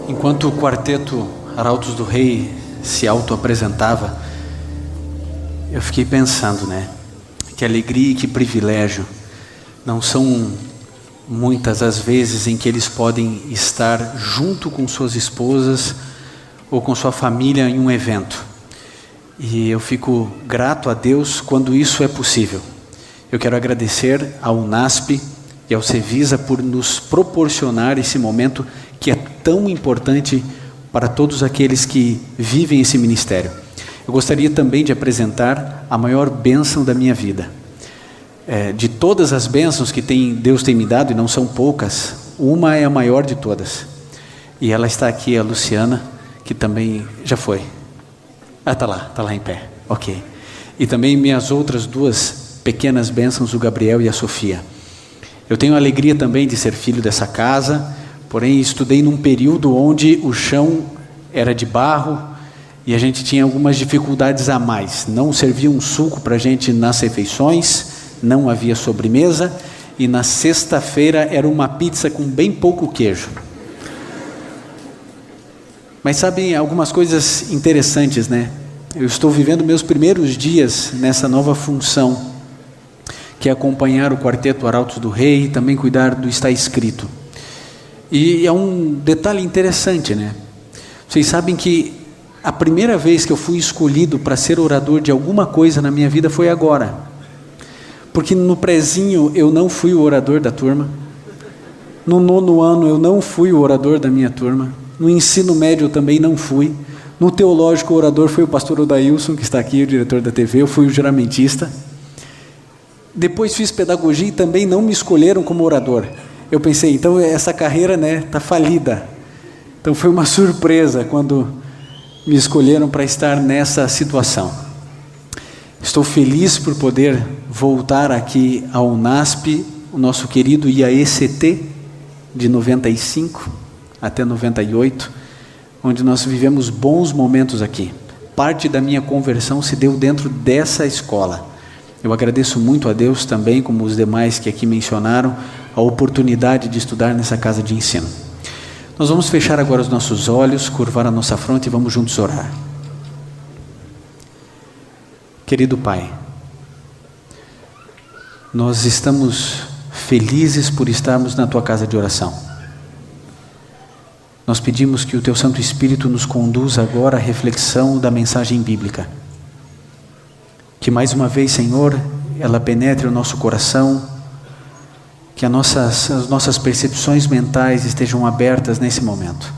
Enquanto o quarteto Arautos do Rei se auto-apresentava, eu fiquei pensando, que alegria e que privilégio. Não são muitas as vezes em que eles podem estar junto com suas esposas ou com sua família em um evento. E eu fico grato a Deus quando isso é possível. Eu quero agradecer ao UNASP e ao Cevisa por nos proporcionar esse momento que é tão importante para todos aqueles que vivem esse ministério. Eu gostaria também de apresentar a maior bênção da minha vida. De todas as bênçãos que Deus tem me dado, e não são poucas, uma é a maior de todas. E ela está aqui, a Luciana, que também já foi. Está lá em pé. Ok. E também minhas outras duas pequenas bênçãos, o Gabriel e a Sofia. Eu tenho a alegria também de ser filho dessa casa, porém estudei num período onde o chão era de barro e a gente tinha algumas dificuldades a mais. Não servia um suco para a gente nas refeições, não havia sobremesa, e na sexta-feira era uma pizza com bem pouco queijo. Mas sabem algumas coisas interessantes, Eu estou vivendo meus primeiros dias nessa nova função, que é acompanhar o quarteto Arautos do Rei e também cuidar do Está Escrito. E é um detalhe interessante, Vocês sabem que a primeira vez que eu fui escolhido para ser orador de alguma coisa na minha vida foi agora. Porque no prezinho eu não fui o orador da turma. No 9º ano eu não fui o orador da minha turma. No ensino médio eu também não fui. No teológico o orador foi o pastor Odailson, que está aqui, o diretor da TV. Eu fui o juramentista. Depois fiz pedagogia e também não me escolheram como orador. Eu pensei, então essa carreira está falida. Então foi uma surpresa quando me escolheram para estar nessa situação. Estou feliz por poder voltar aqui ao UNASP, o nosso querido IAECT, de 95 até 98, onde nós vivemos bons momentos aqui. Parte da minha conversão se deu dentro dessa escola. Eu agradeço muito a Deus também, como os demais que aqui mencionaram, a oportunidade de estudar nessa casa de ensino. Nós vamos fechar agora os nossos olhos, curvar a nossa fronte e vamos juntos orar. Querido Pai, nós estamos felizes por estarmos na Tua casa de oração. Nós pedimos que o Teu Santo Espírito nos conduza agora à reflexão da mensagem bíblica. Que mais uma vez, Senhor, ela penetre o nosso coração, que as nossas percepções mentais estejam abertas nesse momento.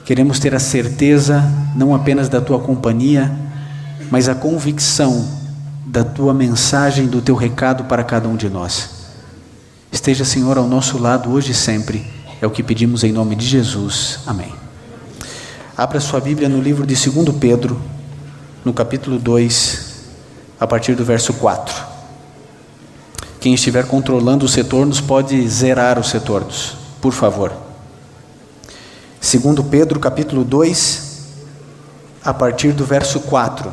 Queremos ter a certeza, não apenas da Tua companhia, mas a convicção da Tua mensagem, do Teu recado para cada um de nós. Esteja, Senhor, ao nosso lado hoje e sempre. É o que pedimos em nome de Jesus. Amém. Abra sua Bíblia no livro de 2 Pedro, no capítulo 2, a partir do verso 4. Quem estiver controlando os retornos pode zerar os retornos, por favor. 2 Pedro, capítulo 2, a partir do verso 4.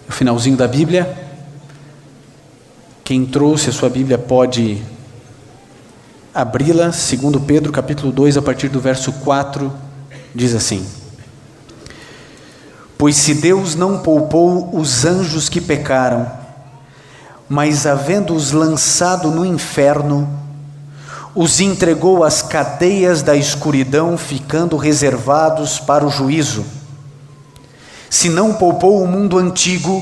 O finalzinho da Bíblia. Quem trouxe a sua Bíblia pode abri-la. 2 Pedro, capítulo 2, a partir do verso 4, diz assim: Pois se Deus não poupou os anjos que pecaram, mas havendo-os lançado no inferno, os entregou às cadeias da escuridão, ficando reservados para o juízo. Se não poupou o mundo antigo,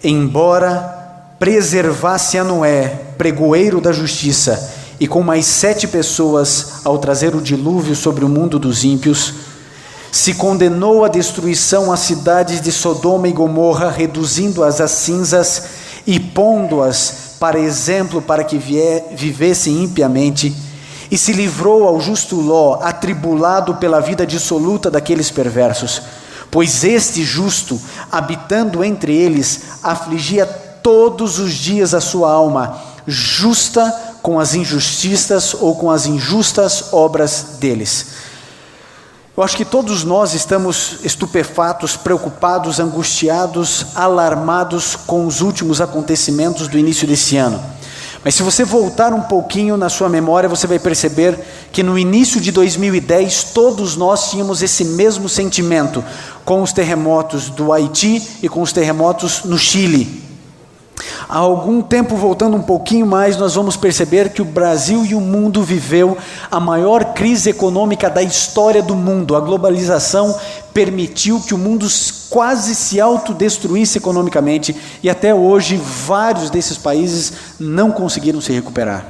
embora preservasse a Noé, pregoeiro da justiça, e com mais 7 pessoas, ao trazer o dilúvio sobre o mundo dos ímpios, se condenou à destruição as cidades de Sodoma e Gomorra, reduzindo-as a cinzas e pondo-as para exemplo para que vivessem impiamente, e se livrou ao justo Ló, atribulado pela vida dissoluta daqueles perversos, pois este justo, habitando entre eles, afligia todos os dias a sua alma, justa com as injustiças ou com as injustas obras deles. Eu acho que todos nós estamos estupefatos, preocupados, angustiados, alarmados com os últimos acontecimentos do início desse ano. Mas se você voltar um pouquinho na sua memória, você vai perceber que no início de 2010, todos nós tínhamos esse mesmo sentimento com os terremotos do Haiti e com os terremotos no Chile. Há algum tempo, voltando um pouquinho mais, nós vamos perceber que o Brasil e o mundo viveu a maior crise econômica da história do mundo. A globalização permitiu que o mundo quase se autodestruísse economicamente e até hoje vários desses países não conseguiram se recuperar.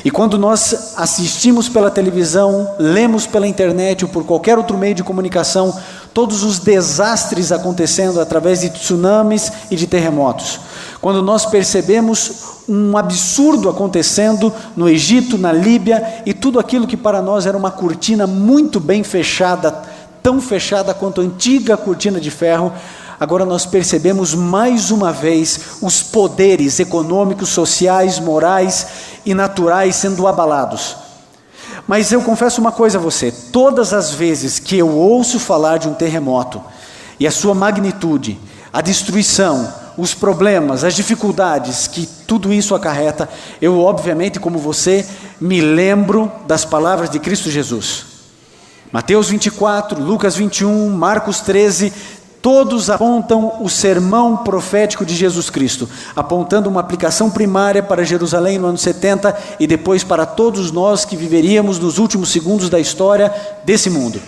E quando nós assistimos pela televisão, lemos pela internet ou por qualquer outro meio de comunicação, todos os desastres acontecendo através de tsunamis e de terremotos, quando nós percebemos um absurdo acontecendo no Egito, na Líbia, e tudo aquilo que para nós era uma cortina muito bem fechada, tão fechada quanto a antiga cortina de ferro, agora nós percebemos mais uma vez os poderes econômicos, sociais, morais e naturais sendo abalados. Mas eu confesso uma coisa a você, todas as vezes que eu ouço falar de um terremoto e a sua magnitude, a destruição, os problemas, as dificuldades que tudo isso acarreta, eu obviamente, como você, me lembro das palavras de Cristo Jesus. Mateus 24, Lucas 21, Marcos 13, todos apontam o sermão profético de Jesus Cristo, apontando uma aplicação primária para Jerusalém no ano 70 e depois para todos nós que viveríamos nos últimos segundos da história desse mundo.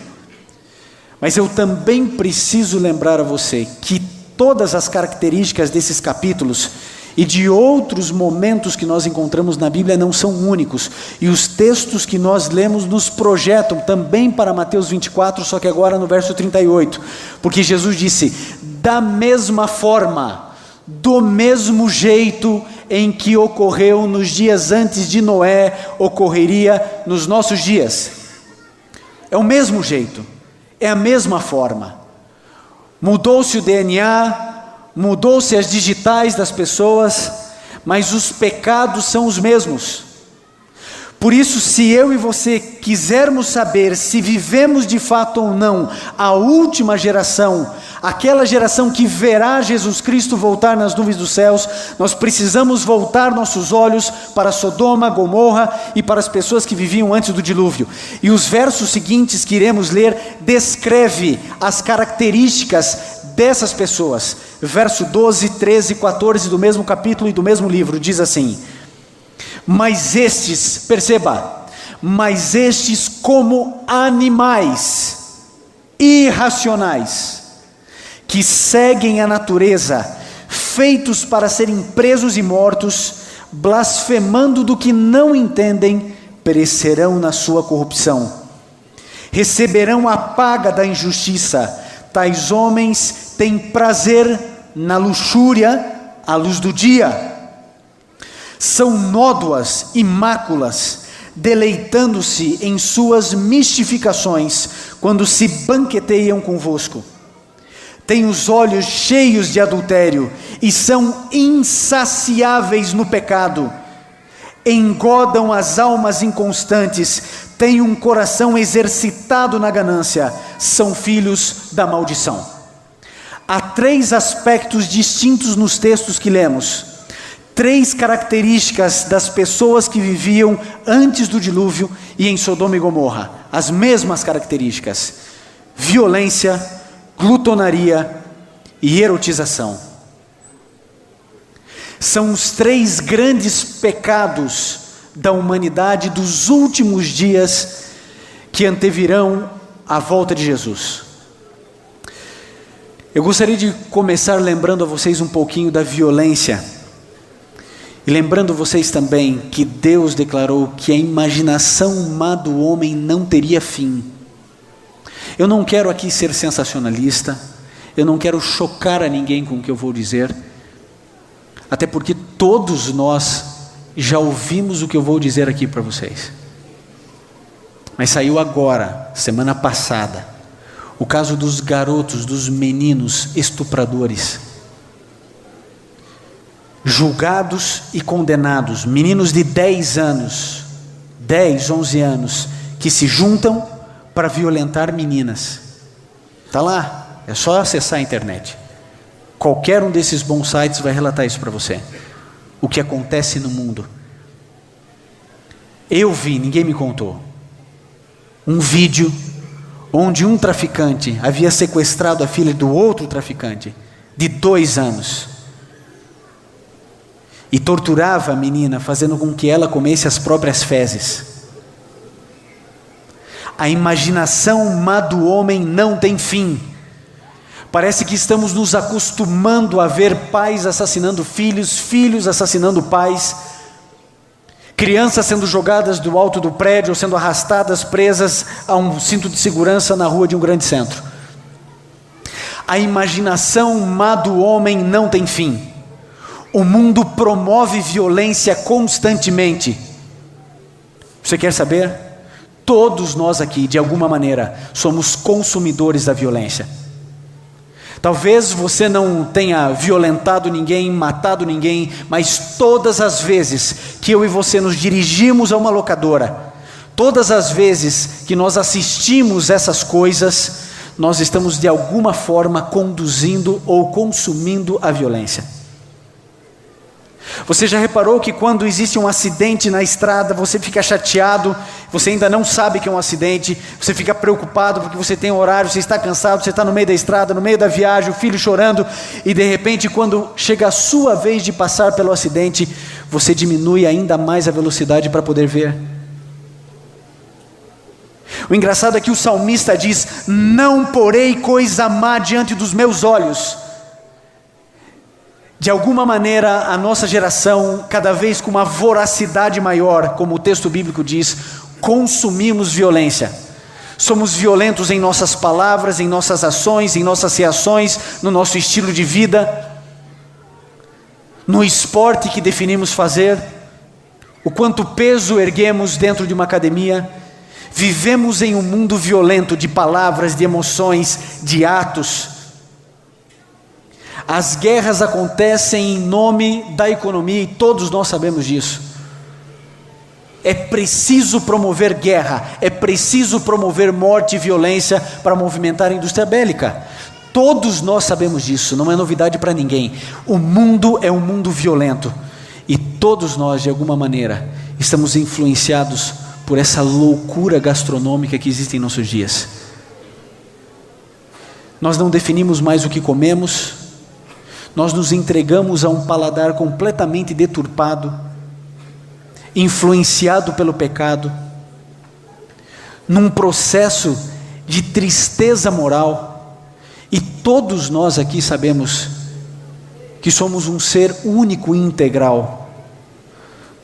Mas eu também preciso lembrar a você que todas as características desses capítulos e de outros momentos que nós encontramos na Bíblia não são únicos, e os textos que nós lemos nos projetam também para Mateus 24, só que agora no verso 38, porque Jesus disse: da mesma forma, do mesmo jeito em que ocorreu nos dias antes de Noé, ocorreria nos nossos dias. É o mesmo jeito, é a mesma forma. Mudou-se o DNA, mudou-se as digitais das pessoas, mas os pecados são os mesmos. Por isso, se eu e você quisermos saber se vivemos de fato ou não a última geração, aquela geração que verá Jesus Cristo voltar nas nuvens dos céus, nós precisamos voltar nossos olhos para Sodoma, Gomorra e para as pessoas que viviam antes do dilúvio. E os versos seguintes que iremos ler descreve as características dessas pessoas. Verso 12, 13 e 14 do mesmo capítulo e do mesmo livro diz assim: mas estes, perceba, mas estes como animais irracionais, que seguem a natureza, feitos para serem presos e mortos, blasfemando do que não entendem, perecerão na sua corrupção. Receberão a paga da injustiça. Tais homens têm prazer na luxúria à luz do dia. São nódoas e máculas, deleitando-se em suas mistificações, quando se banqueteiam convosco. Têm os olhos cheios de adultério, e são insaciáveis no pecado. Engodam as almas inconstantes, têm um coração exercitado na ganância, são filhos da maldição. Há 3 aspectos distintos nos textos que lemos. 3 características das pessoas que viviam antes do dilúvio e em Sodoma e Gomorra. As mesmas características: violência, glutonaria e erotização. São os 3 grandes pecados da humanidade dos últimos dias que antevirão a volta de Jesus. Eu gostaria de começar lembrando a vocês um pouquinho da violência. E lembrando vocês também que Deus declarou que a imaginação má do homem não teria fim. Eu não quero aqui ser sensacionalista, eu não quero chocar a ninguém com o que eu vou dizer, até porque todos nós já ouvimos o que eu vou dizer aqui para vocês. Mas saiu agora, semana passada, o caso dos garotos, dos meninos estupradores. julgados e condenados, meninos de 10 anos, 10, 11 anos, que se juntam para violentar meninas. Está lá, é só acessar a internet. Qualquer um desses bons sites vai relatar isso para você. O que acontece no mundo. Eu vi, ninguém me contou, um vídeo onde um traficante havia sequestrado a filha do outro traficante, de 2 anos, e torturava a menina, fazendo com que ela comesse as próprias fezes. A imaginação má do homem não tem fim. Parece que estamos nos acostumando a ver pais assassinando filhos, filhos assassinando pais, crianças sendo jogadas do alto do prédio ou sendo arrastadas, presas a um cinto de segurança na rua de um grande centro. A imaginação má do homem não tem fim. O mundo promove violência constantemente. Você quer saber? Todos nós aqui, de alguma maneira, somos consumidores da violência. Talvez você não tenha violentado ninguém, matado ninguém, mas todas as vezes que eu e você nos dirigimos a uma locadora, todas as vezes que nós assistimos essas coisas, nós estamos de alguma forma conduzindo ou consumindo a violência. Você já reparou que quando existe um acidente na estrada, você fica chateado, você ainda não sabe que é um acidente, você fica preocupado porque você tem horário, você está cansado, você está no meio da estrada, no meio da viagem, o filho chorando, e de repente quando chega a sua vez de passar pelo acidente, você diminui ainda mais a velocidade para poder ver. O engraçado é que o salmista diz: não porei coisa má diante dos meus olhos. De alguma maneira, a nossa geração, cada vez com uma voracidade maior, como o texto bíblico diz, consumimos violência. Somos violentos em nossas palavras, em nossas ações, em nossas reações, no nosso estilo de vida, no esporte que definimos fazer, o quanto peso erguemos dentro de uma academia. Vivemos em um mundo violento de palavras, de emoções, de atos. As guerras acontecem em nome da economia e todos nós sabemos disso. É preciso promover guerra, é preciso promover morte e violência para movimentar a indústria bélica. Todos nós sabemos disso, não é novidade para ninguém. O mundo é um mundo violento e todos nós, de alguma maneira, estamos influenciados por essa loucura gastronômica que existe em nossos dias. Nós não definimos mais o que comemos. Nós nos entregamos a um paladar completamente deturpado, influenciado pelo pecado, num processo de tristeza moral, e todos nós aqui sabemos que somos um ser único e integral.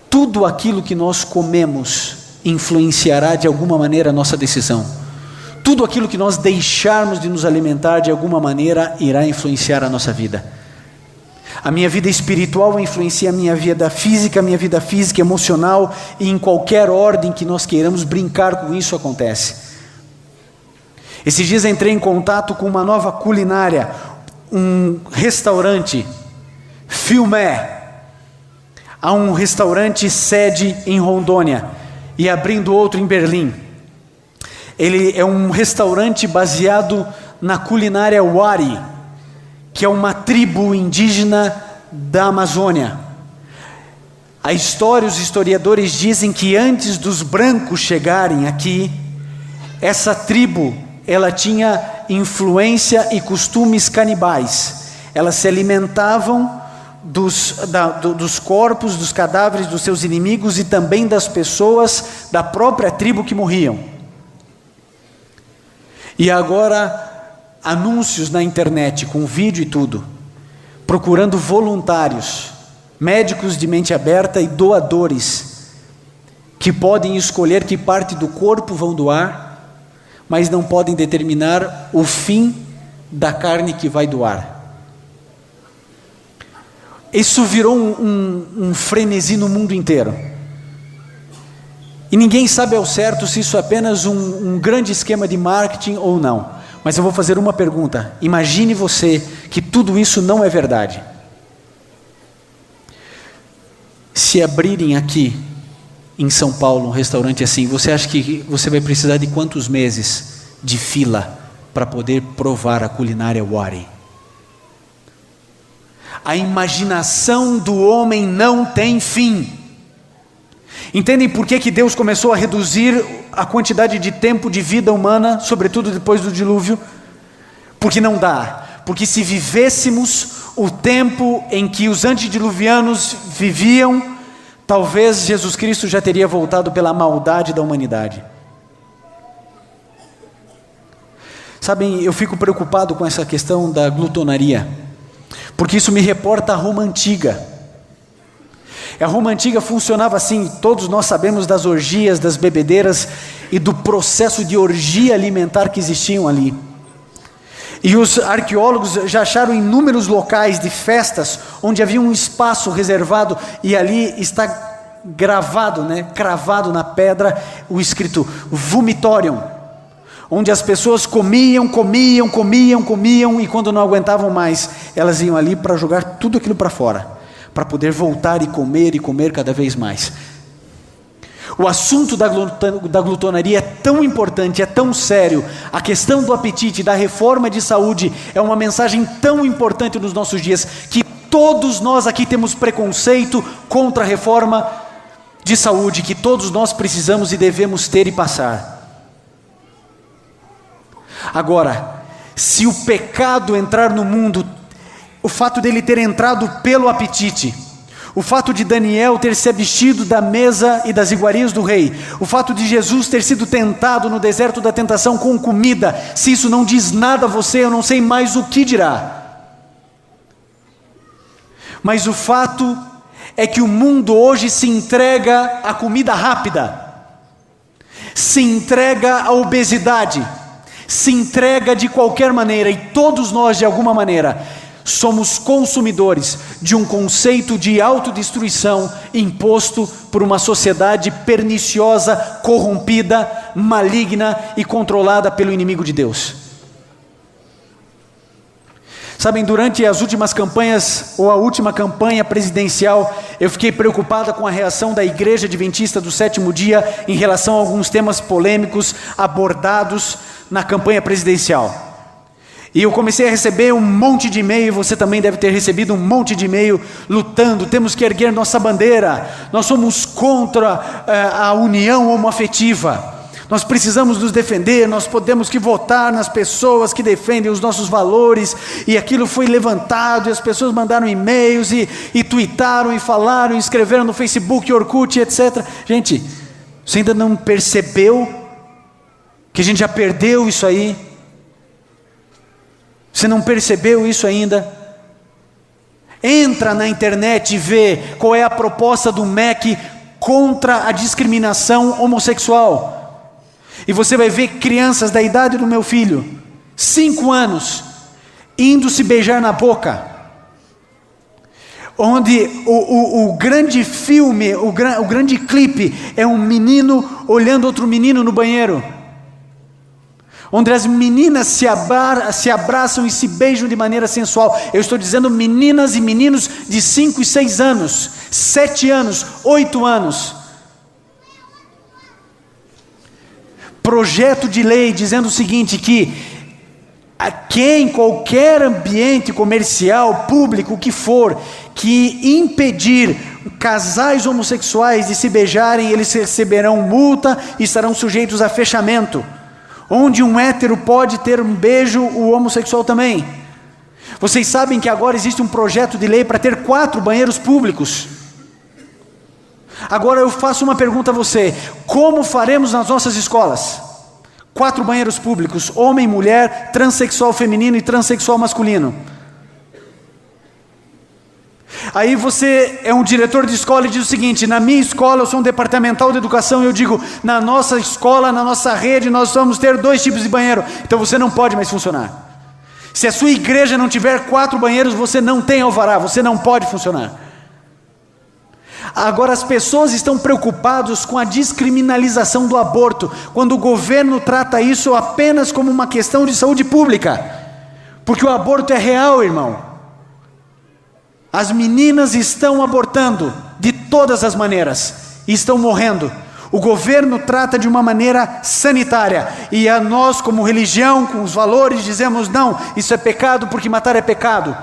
Tudo aquilo que nós comemos influenciará de alguma maneira a nossa decisão. Tudo aquilo que nós deixarmos de nos alimentar de alguma maneira irá influenciar a nossa vida. A minha vida espiritual influencia a minha vida física, emocional, e em qualquer ordem que nós queiramos brincar com isso acontece. Esses dias entrei em contato com uma nova culinária, um restaurante, Filmé. Há um restaurante sede em Rondônia e abrindo outro em Berlim. Ele é um restaurante baseado na culinária Wari, que é uma tribo indígena da Amazônia. A história, os historiadores dizem que antes dos brancos chegarem aqui, essa tribo, ela tinha influência e costumes canibais. Elas se alimentavam dos corpos, dos cadáveres dos seus inimigos e também das pessoas da própria tribo que morriam. E agora, anúncios na internet, com vídeo e tudo, procurando voluntários, médicos de mente aberta e doadores, que podem escolher que parte do corpo vão doar, mas não podem determinar o fim da carne que vai doar. Isso virou um frenesi no mundo inteiro. E ninguém sabe ao certo se isso é apenas um grande esquema de marketing ou não. Mas eu vou fazer uma pergunta. Imagine você que tudo isso não é verdade. se abrirem aqui em São Paulo um restaurante assim, você acha que você vai precisar de quantos meses de fila para poder provar a culinária Wari? A imaginação do homem não tem fim. Entendem por que Deus começou a reduzir a quantidade de tempo de vida humana, sobretudo depois do dilúvio? Porque não dá. Porque se vivêssemos o tempo em que os antediluvianos viviam, talvez Jesus Cristo já teria voltado pela maldade da humanidade. Sabem, eu fico preocupado com essa questão da glutonaria, porque isso me reporta a Roma Antiga. A Roma Antiga funcionava assim, todos nós sabemos das orgias, das bebedeiras e do processo de orgia alimentar que existiam ali. E os arqueólogos já acharam inúmeros locais de festas onde havia um espaço reservado e ali está gravado, cravado na pedra o escrito vomitorium, onde as pessoas comiam e quando não aguentavam mais, elas iam ali para jogar tudo aquilo para fora, para poder voltar e comer cada vez mais. O assunto da glutonaria é tão importante, é tão sério. A questão do apetite, da reforma de saúde é uma mensagem tão importante nos nossos dias, que todos nós aqui temos preconceito contra a reforma de saúde, que todos nós precisamos e devemos ter e passar. Agora, se o pecado entrar no mundo, o fato dele ter entrado pelo apetite, o fato de Daniel ter se abstido da mesa e das iguarias do rei, o fato de Jesus ter sido tentado no deserto da tentação com comida, se isso não diz nada a você, eu não sei mais o que dirá. Mas o fato é que o mundo hoje se entrega à comida rápida, se entrega à obesidade, se entrega de qualquer maneira, e todos nós de alguma maneira somos consumidores de um conceito de autodestruição imposto por uma sociedade perniciosa, corrompida, maligna e controlada pelo inimigo de Deus. Sabem, durante as últimas campanhas, ou a última campanha presidencial, eu fiquei preocupada com a reação da Igreja Adventista do Sétimo Dia em relação a alguns temas polêmicos abordados na campanha presidencial. E eu comecei a receber um monte de e-mail, você também deve ter recebido um monte de e-mail lutando, temos que erguer nossa bandeira, nós somos contra a união homoafetiva, nós precisamos nos defender, nós podemos que votar nas pessoas que defendem os nossos valores, e aquilo foi levantado, e as pessoas mandaram e-mails, e tuitaram, e falaram, e escreveram no Facebook, Orkut, etc. Gente, você ainda não percebeu que a gente já perdeu isso aí? Você não percebeu isso ainda? Entra na internet e vê qual é a proposta do MEC contra a discriminação homossexual. E você vai ver crianças da idade do meu filho, 5 anos, indo se beijar na boca. Onde o grande filme, o grande clipe é um menino olhando outro menino no banheiro. Onde as meninas se abraçam e se beijam de maneira sensual. Eu estou dizendo meninas e meninos de 5 e 6 anos, 7 anos, 8 anos. Projeto de lei dizendo o seguinte, que em qualquer ambiente comercial, público, o que for, que impedir casais homossexuais de se beijarem, eles receberão multa e estarão sujeitos a fechamento. Onde um hétero pode ter um beijo, o homossexual também. Vocês sabem que agora existe um projeto de lei para ter 4 banheiros públicos. Agora eu faço uma pergunta a você: como faremos nas nossas escolas? 4 banheiros públicos, homem, mulher, transexual feminino e transexual masculino. Aí você é um diretor de escola e diz o seguinte: na minha escola, eu sou um departamental de educação, e eu digo, na nossa escola, na nossa rede, nós vamos ter 2 tipos de banheiro. Então você não pode mais funcionar. Se a sua igreja não tiver 4 banheiros, você não tem alvará, você não pode funcionar. Agora as pessoas estão preocupadas com a descriminalização do aborto, quando o governo trata isso apenas como uma questão de saúde pública, porque o aborto é real, irmão. As meninas estão abortando de todas as maneiras e estão morrendo. O governo trata de uma maneira sanitária, e a nós, como religião, com os valores, dizemos: não, isso é pecado porque matar é pecado.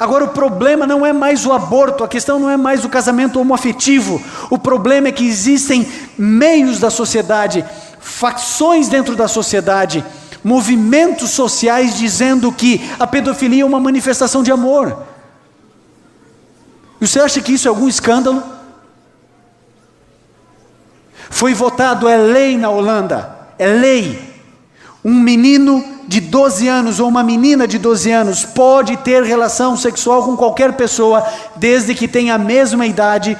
Agora, o problema não é mais o aborto, a questão não é mais o casamento homoafetivo. O problema é que existem meios da sociedade, facções dentro da sociedade, movimentos sociais dizendo que a pedofilia é uma manifestação de amor. E você acha que isso é algum escândalo? Foi votado, é lei na Holanda, é lei. Um menino de 12 anos ou uma menina de 12 anos pode ter relação sexual com qualquer pessoa, desde que tenha a mesma idade,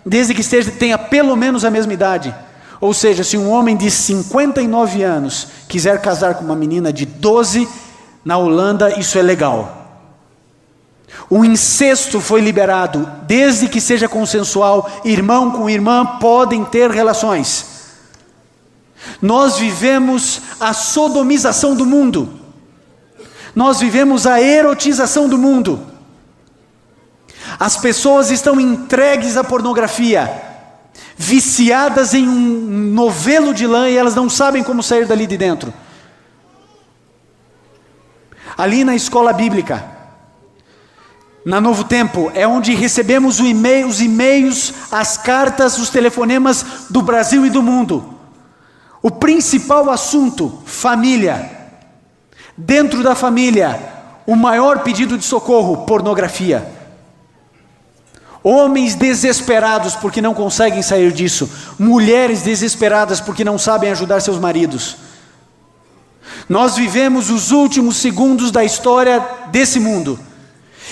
desde que tenha pelo menos a mesma idade. Ou seja, se um homem de 59 anos quiser casar com uma menina de 12, na Holanda isso é legal. O incesto foi liberado, desde que seja consensual, irmão com irmã podem ter relações. Nós vivemos a sodomização do mundo, nós vivemos a erotização do mundo. As pessoas estão entregues à pornografia, viciadas em um novelo de lã, e elas não sabem como sair dali de dentro. Ali na escola bíblica, na Novo Tempo, é onde recebemos os e-mails, as cartas, os telefonemas do Brasil e do mundo. O principal assunto: família. Dentro da família, o maior pedido de socorro: pornografia. Homens desesperados porque não conseguem sair disso. Mulheres desesperadas porque não sabem ajudar seus maridos. Nós vivemos os últimos segundos da história desse mundo.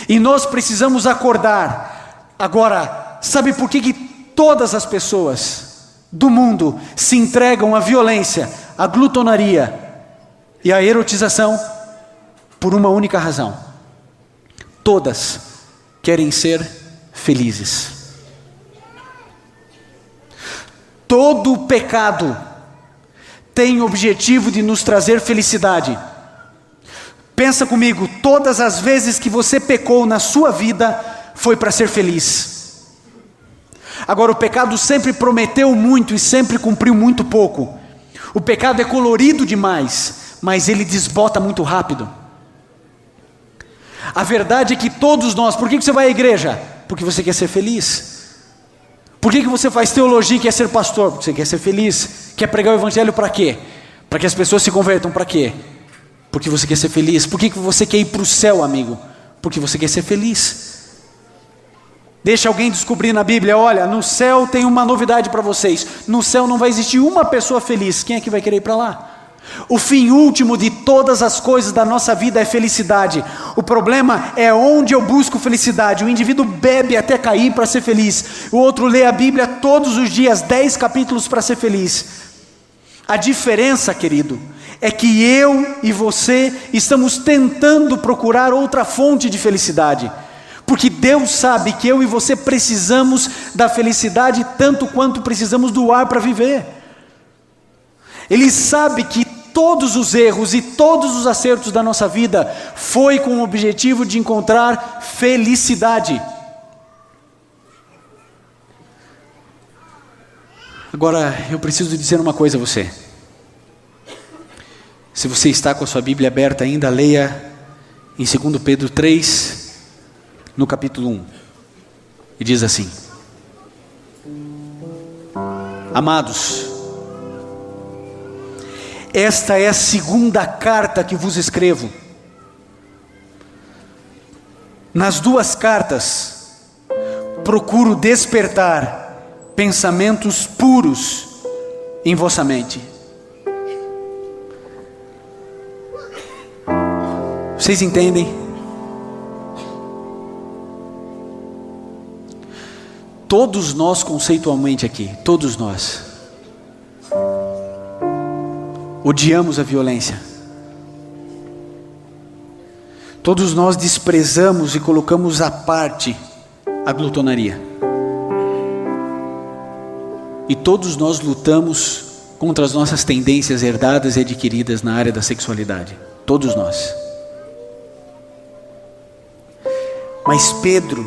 E nós precisamos acordar. Agora, sabe por que todas as pessoas do mundo se entregam à violência, à glutonaria e à erotização? Por uma única razão: todas querem ser felizes. Todo pecado tem o objetivo de nos trazer felicidade. Pensa comigo, todas as vezes que você pecou na sua vida, foi para ser feliz. Agora, o pecado sempre prometeu muito e sempre cumpriu muito pouco. O pecado é colorido demais, mas ele desbota muito rápido. A verdade é que todos nós, por que você vai à igreja? Porque você quer ser feliz. Por que você faz teologia e quer ser pastor? Porque você quer ser feliz. Quer pregar o evangelho para quê? Para que as pessoas se convertam, para quê? Porque você quer ser feliz. Por que você quer ir para o céu, amigo? Porque você quer ser feliz. Deixa alguém descobrir na Bíblia: olha, no céu tem uma novidade para vocês. No céu não vai existir uma pessoa feliz. Quem é que vai querer ir para lá? O fim último de todas as coisas da nossa vida é felicidade. O problema é onde eu busco felicidade. O indivíduo bebe até cair para ser feliz. O outro lê a Bíblia todos os dias, 10 capítulos para ser feliz. A diferença, querido, é que eu e você estamos tentando procurar outra fonte de felicidade. Porque Deus sabe que eu e você precisamos da felicidade tanto quanto precisamos do ar para viver. Ele sabe que todos os erros e todos os acertos da nossa vida foi com o objetivo de encontrar felicidade. Agora, eu preciso dizer uma coisa a você. Se você está com a sua Bíblia aberta ainda, leia em 2 Pedro 3, no capítulo 1. E diz assim: amados, esta é a segunda carta que vos escrevo. Nas duas cartas, procuro despertar pensamentos puros em vossa mente. Vocês entendem? Todos nós, conceitualmente aqui, todos nós odiamos a violência. Todos nós desprezamos e colocamos à parte a glutonaria. E todos nós lutamos contra as nossas tendências herdadas e adquiridas na área da sexualidade. Todos nós. Mas Pedro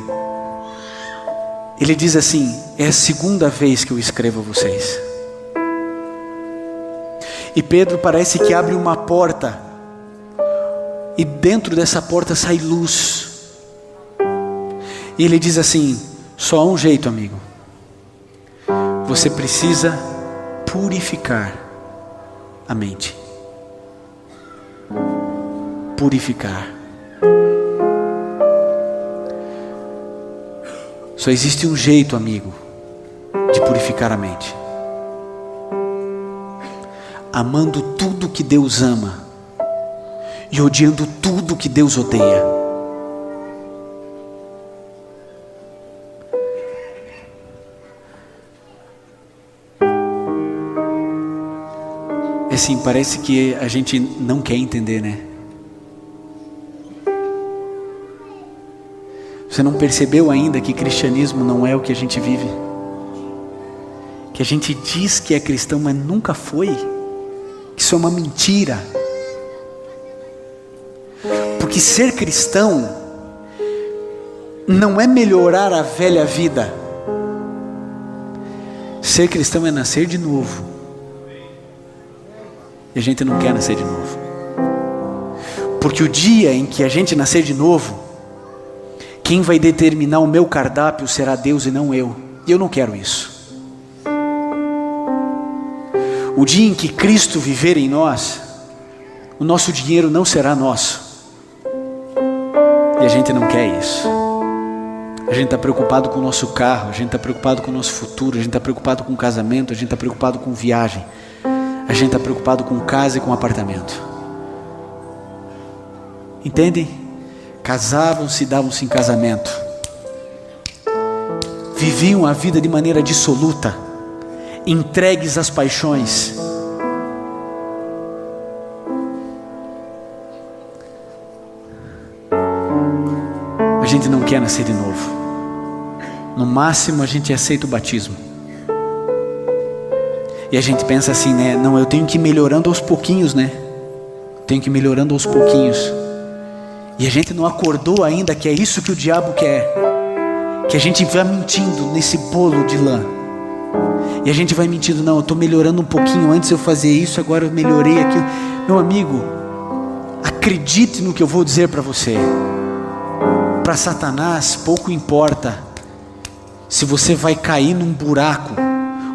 Ele diz assim: é a segunda vez que eu escrevo a vocês. E Pedro parece que abre uma porta, e dentro dessa porta sai luz. E ele diz assim: só há um jeito, amigo. Você precisa purificar a mente. Purificar. Só existe um jeito, amigo, de purificar a mente: amando tudo que Deus ama e odiando tudo que Deus odeia. Assim, parece que a gente não quer entender, né? Você não percebeu ainda que cristianismo não é o que a gente vive? Que a gente diz que é cristão, mas nunca foi? Que isso é uma mentira? Porque ser cristão não é melhorar a velha vida. Ser cristão é nascer de novo. E a gente não quer nascer de novo. Porque o dia em que a gente nascer de novo, quem vai determinar o meu cardápio será Deus e não eu. E eu não quero isso. O dia em que Cristo viver em nós, o nosso dinheiro não será nosso. E a gente não quer isso. A gente está preocupado com o nosso carro, a gente está preocupado com o nosso futuro, a gente está preocupado com o casamento, a gente está preocupado com viagem, a gente está preocupado com casa e com apartamento. Entendem? Casavam-se, davam-se em casamento, viviam a vida de maneira dissoluta, entregues às paixões. A gente não quer nascer de novo. No máximo a gente aceita o batismo. E a gente pensa assim, né? Não, eu tenho que ir melhorando aos pouquinhos, né? Tenho que ir melhorando aos pouquinhos. E a gente não acordou ainda que é isso que o diabo quer. Que a gente vai mentindo nesse bolo de lã. E a gente vai mentindo: não, eu estou melhorando um pouquinho. Antes eu fazia isso, agora eu melhorei aquilo. Meu amigo, acredite no que eu vou dizer para você. Para Satanás pouco importa se você vai cair num buraco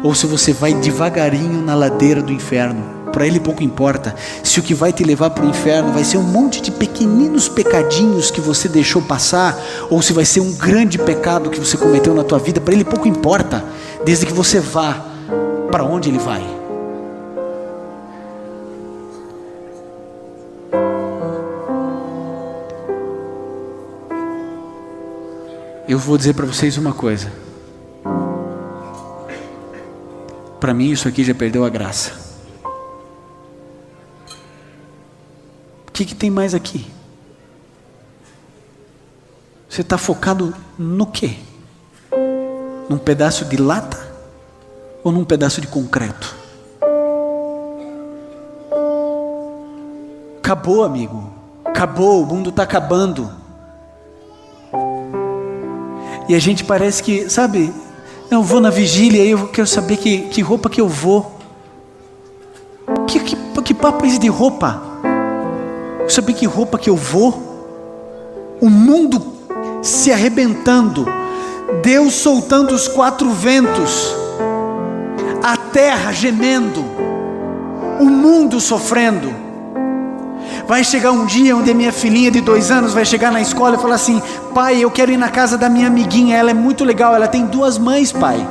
ou se você vai devagarinho na ladeira do inferno. Para ele pouco importa se o que vai te levar para o inferno vai ser um monte de pequeninos pecadinhos que você deixou passar, ou se vai ser um grande pecado que você cometeu na tua vida. Para ele pouco importa, desde que você vá para onde ele vai. Eu vou dizer para vocês uma coisa: para mim isso aqui já perdeu a graça. O que tem mais aqui? Você está focado no quê? Num pedaço de lata ou num pedaço de concreto? Acabou, amigo. Acabou, o mundo está acabando. E a gente parece que, sabe, eu vou na vigília e eu quero saber que roupa que eu vou. Que papo é esse de roupa? Saber que roupa que eu vou. O mundo se arrebentando, Deus soltando os 4 ventos, a terra gemendo, o mundo sofrendo. Vai chegar um dia onde a minha filhinha de 2 anos vai chegar na escola e falar assim: pai, eu quero ir na casa da minha amiguinha, ela é muito legal, ela tem 2 mães, pai.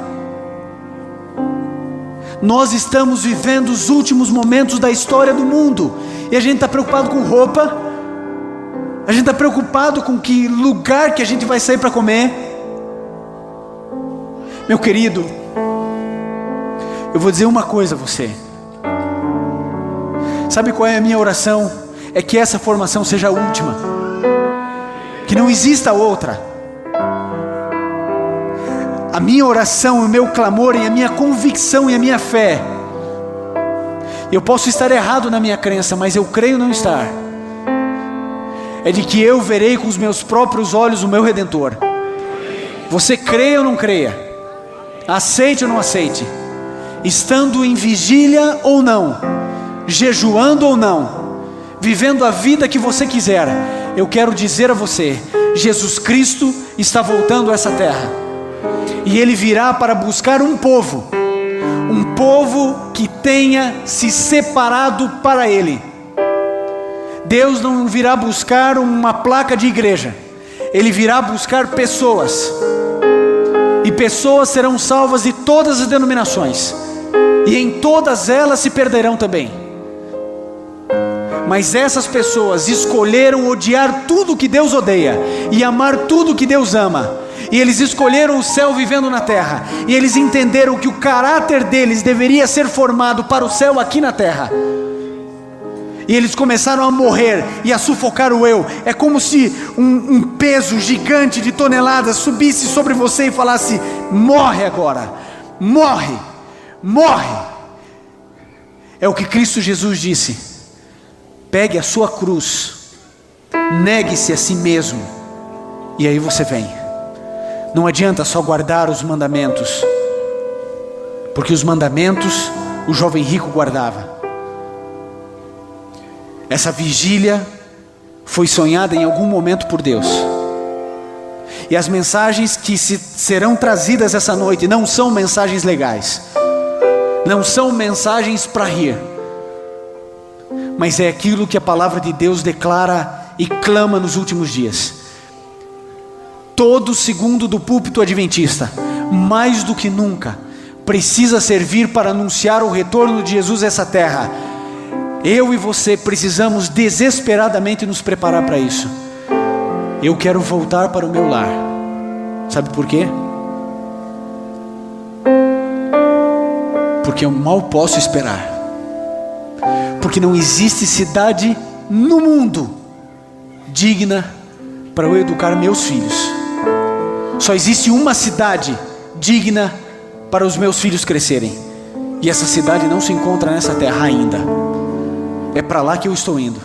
Nós estamos vivendo os últimos momentos da história do mundo, e a gente está preocupado com roupa, a gente está preocupado com que lugar que a gente vai sair para comer. Meu querido, eu vou dizer uma coisa a você. Sabe qual é a minha oração? É que essa formação seja a última, que não exista outra. A minha oração, o meu clamor e a minha convicção e a minha fé, eu posso estar errado na minha crença, mas eu creio não estar, é de que eu verei com os meus próprios olhos o meu Redentor. Você creia ou não creia? Aceite ou não aceite? Estando em vigília ou não, jejuando ou não, vivendo a vida que você quiser, eu quero dizer a você: Jesus Cristo está voltando a essa terra, e Ele virá para buscar um povo que tenha se separado para Ele. Deus não virá buscar uma placa de igreja, Ele virá buscar pessoas, e pessoas serão salvas de todas as denominações, e em todas elas se perderão também. Mas essas pessoas escolheram odiar tudo que Deus odeia e amar tudo que Deus ama. E eles escolheram o céu vivendo na terra, e eles entenderam que o caráter deles deveria ser formado para o céu aqui na terra. E eles começaram a morrer e a sufocar o eu. É como se um peso gigante de toneladas subisse sobre você e falasse: morre agora, morre, morre. É o que Cristo Jesus disse: pegue a sua cruz, negue-se a si mesmo, e aí você vem. Não adianta só guardar os mandamentos, porque os mandamentos o jovem rico guardava. Essa vigília foi sonhada em algum momento por Deus, e as mensagens que serão trazidas essa noite não são mensagens legais, não são mensagens para rir, mas é aquilo que a palavra de Deus declara e clama nos últimos dias. Todo segundo do púlpito adventista, mais do que nunca, precisa servir para anunciar o retorno de Jesus a essa terra. Eu e você precisamos desesperadamente nos preparar para isso. Eu quero voltar para o meu lar. Sabe por quê? Porque eu mal posso esperar. Porque não existe cidade no mundo digna para eu educar meus filhos. Só existe uma cidade digna para os meus filhos crescerem, e essa cidade não se encontra nessa terra ainda. É para lá que eu estou indo.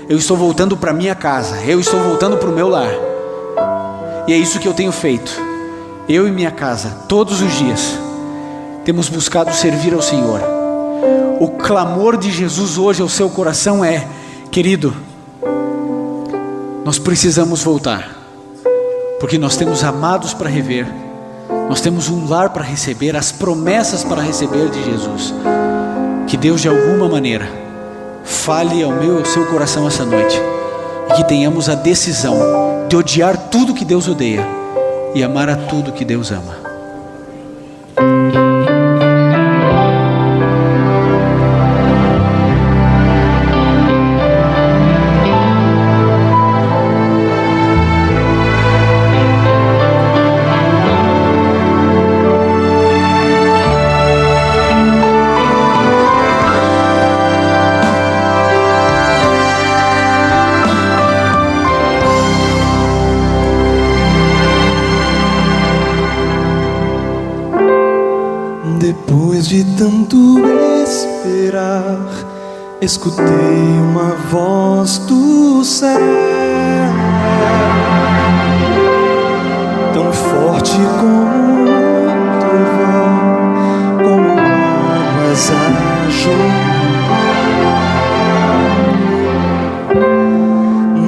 Eu estou voltando para minha casa, eu estou voltando para o meu lar, e é isso que eu tenho feito. Eu e minha casa, todos os dias, temos buscado servir ao Senhor. O clamor de Jesus hoje ao seu coração é: querido, nós precisamos voltar, porque nós temos amados para rever, nós temos um lar para receber, as promessas para receber de Jesus. Que Deus de alguma maneira fale ao meu e ao seu coração essa noite, e que tenhamos a decisão de odiar tudo que Deus odeia e amar a tudo que Deus ama. Depois de tanto esperar, escutei uma voz do céu, tão forte como um trovão, como águas a jorrar.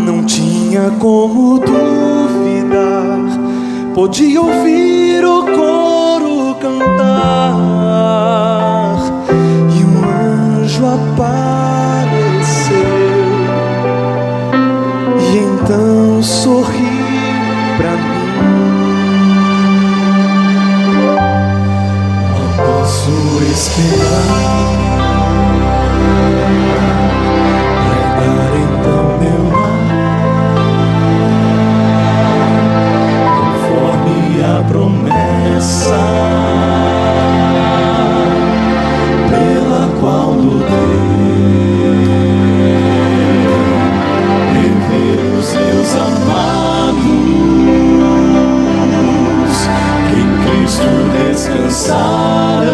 Não tinha como duvidar, podia ouvir o coro cantar, e um anjo apareceu, e então sorri pra mim. Não posso esperar, vai dar então meu lar, conforme a promessa pela qual lutei, rever os meus amados que em Cristo descansaram,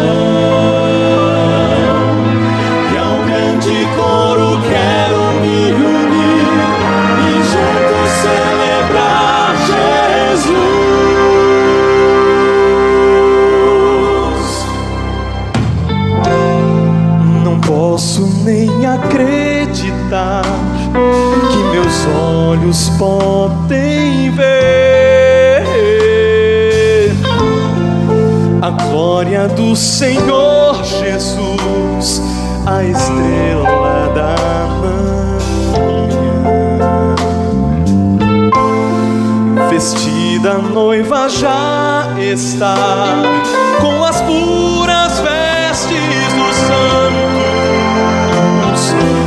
e ao grande coro quero me unir. nem acreditar que meus olhos podem ver a glória do Senhor Jesus, a estrela da manhã. Vestida noiva já está, com as puras vestes dos santos,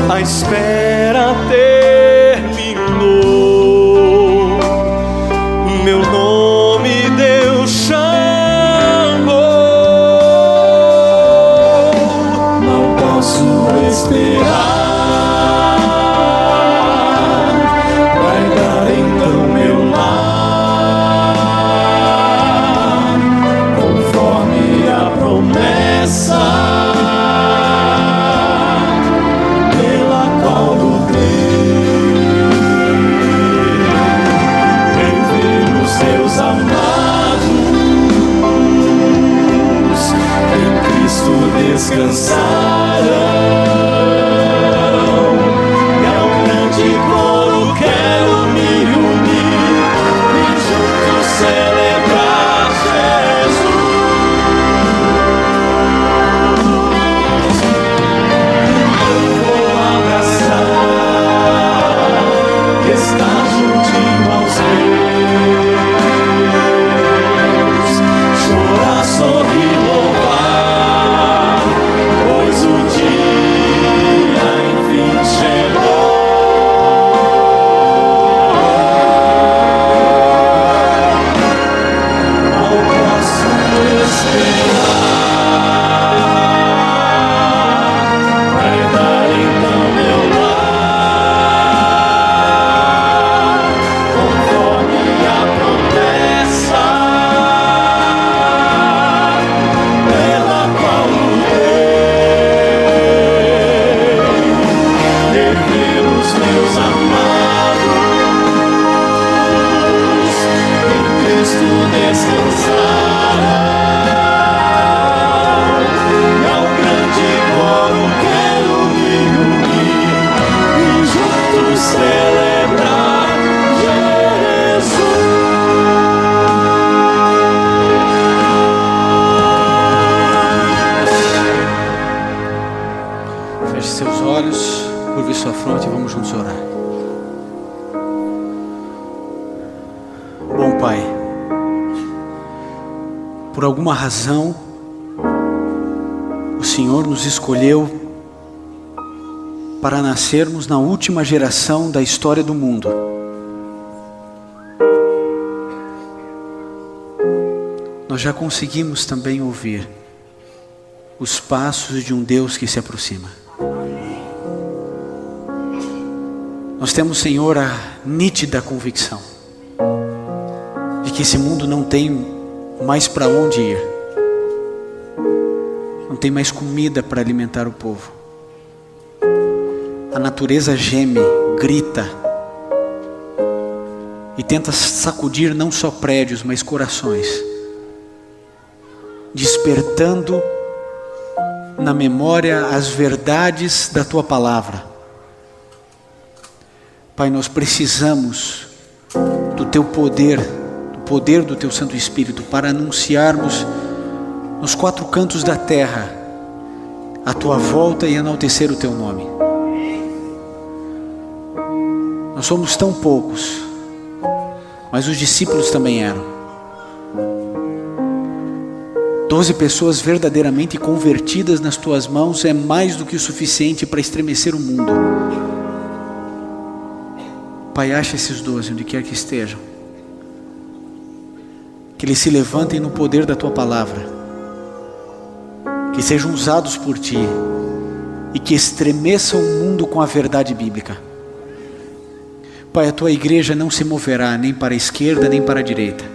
a espera terminou, meu nome Deus chamou. Não posso esperar, vai dar então meu lar, conforme a promessa pela qual lutei, em ver os seus amados em Cristo descansarão. E ao grande coro quero me unir e juntos celebrar Jesus. Eu vou abraçar, estar juntinho aos meus, chorar, sorrir, louvar, pois o dia enfim chegou. Não posso esperar, vai dar então meu lar, conforme a promessa pela qual lutei, rever os meus amados em Cristo descansarão. E ao grande coro quero me unir e juntos celebrar Jesus. Feche seus olhos, curve sua fronte e vamos juntos orar. Bom Pai, por alguma razão, o Senhor nos escolheu para nascermos na última geração da história do mundo. Nós já conseguimos também ouvir os passos de um Deus que se aproxima. Nós temos, Senhor, a nítida convicção de que esse mundo não tem mais para onde ir, não tem mais comida para alimentar o povo. A natureza geme, grita e tenta sacudir não só prédios, mas corações, despertando na memória as verdades da Tua palavra. Pai, nós precisamos do Teu poder, do poder do Teu Santo Espírito, para anunciarmos nos quatro cantos da terra a Tua volta e enaltecer o Teu nome. Nós somos tão poucos, mas os discípulos também eram. 12 pessoas verdadeiramente convertidas nas Tuas mãos é mais do que o suficiente para estremecer o mundo. Pai, acha esses 12 onde quer que estejam, que eles se levantem no poder da Tua palavra, que sejam usados por Ti e que estremeçam o mundo com a verdade bíblica. Pai, a Tua igreja não se moverá nem para a esquerda nem para a direita.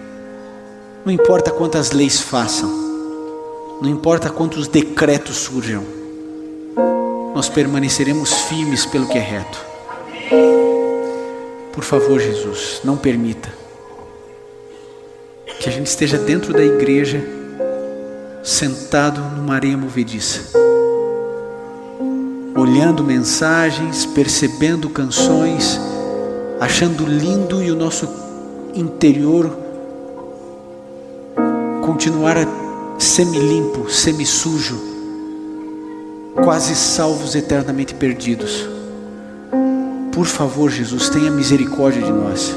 Não importa quantas leis façam, não importa quantos decretos surjam, nós permaneceremos firmes pelo que é reto. Por favor, Jesus, não permita que a gente esteja dentro da igreja, sentado numa areia movediça. olhando mensagens, percebendo canções, achando lindo, e o nosso interior continuar semi-limpo, semi-sujo, quase salvos, eternamente perdidos. Por favor, Jesus, tenha misericórdia de nós.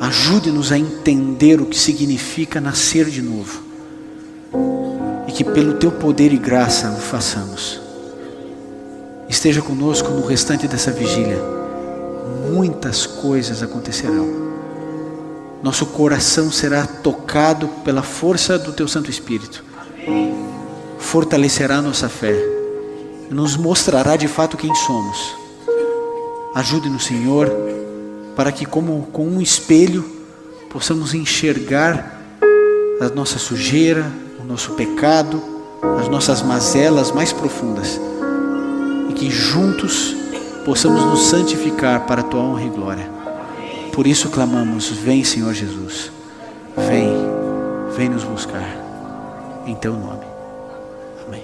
Ajude-nos a entender o que significa nascer de novo, e que pelo Teu poder e graça o façamos. Esteja conosco no restante dessa vigília. Muitas coisas acontecerão. Nosso coração será tocado pela força do Teu Santo Espírito. Fortalecerá nossa fé, nos mostrará de fato quem somos. Ajude-nos, Senhor, para que, como com um espelho, possamos enxergar a nossa sujeira, o nosso pecado, as nossas mazelas mais profundas, e que juntos possamos nos santificar para a Tua honra e glória. Por isso clamamos: vem, Senhor Jesus, vem nos buscar, em Teu nome. Amém.